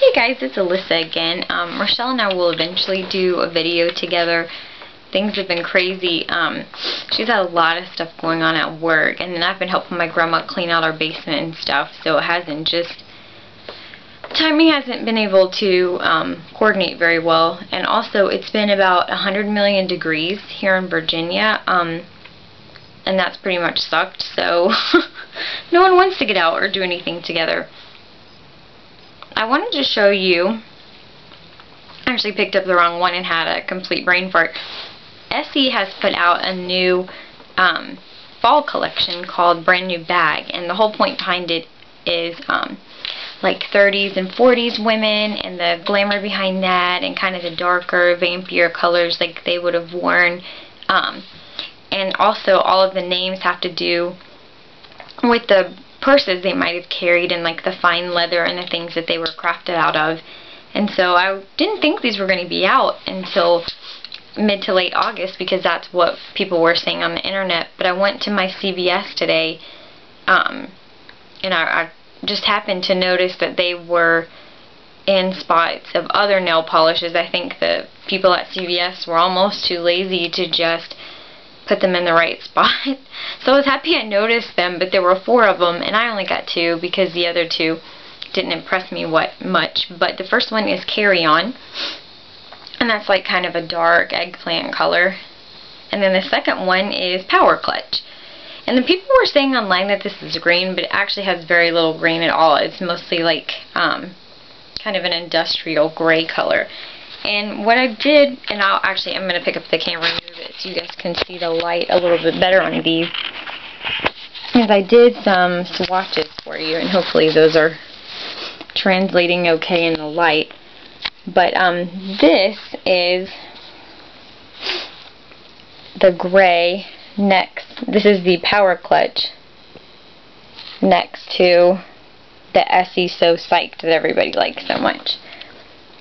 Hey guys, it's Alyssa again. Rochelle and I will eventually do a video together. Things have been crazy. She's had a lot of stuff going on at work, and then I've been helping my grandma clean out our basement and stuff, so it hasn't just... timing hasn't been able to coordinate very well. And also, it's been about 100 million degrees here in Virginia, and that's pretty much sucked, so no one wants to get out or do anything together. I wanted to show you, I actually picked up the wrong one and had a complete brain fart. Essie has put out a new fall collection called Brand New Bag, and the whole point behind it is like 30s and 40s women and the glamour behind that and kind of the darker, vampier colors like they would have worn. And also all of the names have to do with the purses they might have carried and like the fine leather and the things that they were crafted out of. And so I didn't think these were going to be out until mid to late August, because that's what people were saying on the internet. But I went to my CVS today, and I just happened to notice that they were in spots of other nail polishes. I think the people at CVS were almost too lazy to just put them in the right spot. So I was happy I noticed them, but there were 4 of them, and I only got 2 because the other 2 didn't impress me much. But the first one is Carry On, and that's like kind of a dark eggplant color. And then the second one is Power Clutch. And the people were saying online that this is green, but it actually has very little green at all. It's mostly like kind of an industrial gray color. And what I did, and I'm going to pick up the camera and move it so you guys can see the light a little bit better on these, is I did some swatches for you, and hopefully those are translating okay in the light. But this is the gray next. This is the Power Clutch next to the Essie So Psyched that everybody likes so much.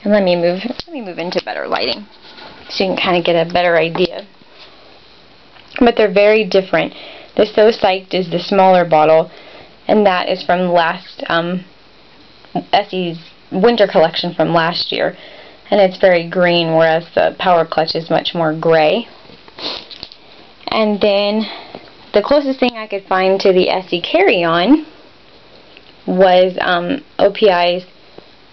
And let me move into better lighting so you can kind of get a better idea. But they're very different. The So Psyched is the smaller bottle, and that is from last Essie's winter collection from last year, and it's very green, whereas the Power Clutch is much more gray. And then the closest thing I could find to the Essie Carry On was OPI's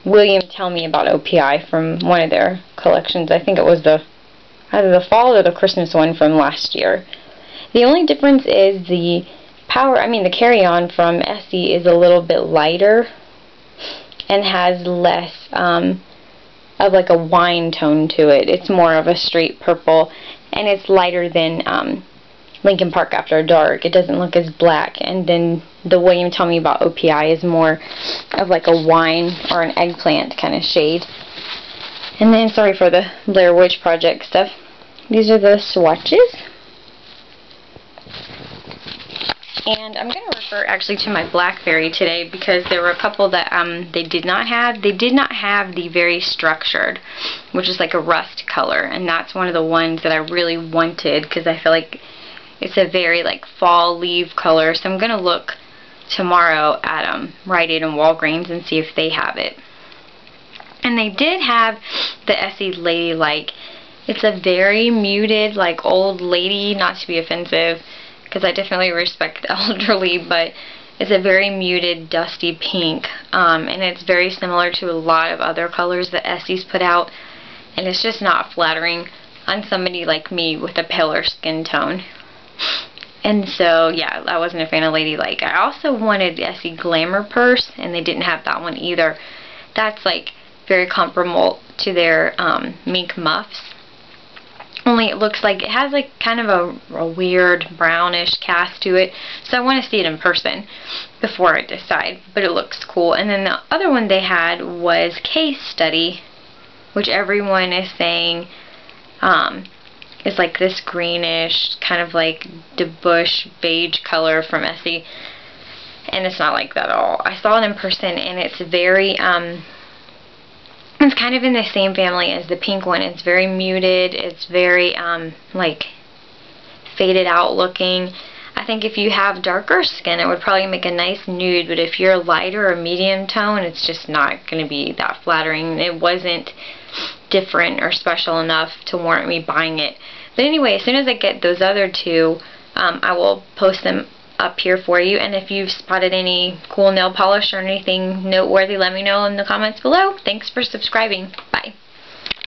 William Tell Me About OPI from one of their collections. I think it was either the fall or the Christmas one from last year. The only difference is the Carry On from Essie is a little bit lighter and has less of like a wine tone to it. It's more of a straight purple, and it's lighter than Lincoln Park After Dark. It doesn't look as black. And then the William Tell Me About OPI is more of like a wine or an eggplant kind of shade. And then, sorry for the Blair Witch Project stuff, these are the swatches. And I'm going to refer actually to my Blackberry today, because there were a couple that they did not have. They did not have the very structured, which is like a rust color, and that's one of the ones that I really wanted, because I feel like it's a very like fall leaf color. So I'm going to look tomorrow at Rite Aid and Walgreens and see if they have it. And they did have the Essie Ladylike. It's a very muted, like old lady, not to be offensive, because I definitely respect the elderly, but it's a very muted, dusty pink, and it's very similar to a lot of other colors that Essie's put out, and it's just not flattering on somebody like me with a paler skin tone. And so, yeah, I wasn't a fan of Ladylike. I also wanted the Essie Glamour Purse, and they didn't have that one either. That's like very comparable to their mink muffs. Only it looks like it has like kind of a weird brownish cast to it. So I want to see it in person before I decide. But it looks cool. And then the other one they had was Case Study, which everyone is saying is like this greenish, kind of like debush beige color from Essie. And it's not like that at all. I saw it in person, and it's very it's kind of in the same family as the pink one. It's very muted. It's very like faded out looking. I think if you have darker skin, it would probably make a nice nude, but if you're lighter or medium tone, it's just not going to be that flattering. It wasn't different or special enough to warrant me buying it. But anyway, as soon as I get those other two, I will post them up here for you. And if you've spotted any cool nail polish or anything noteworthy, let me know in the comments below. Thanks for subscribing. Bye.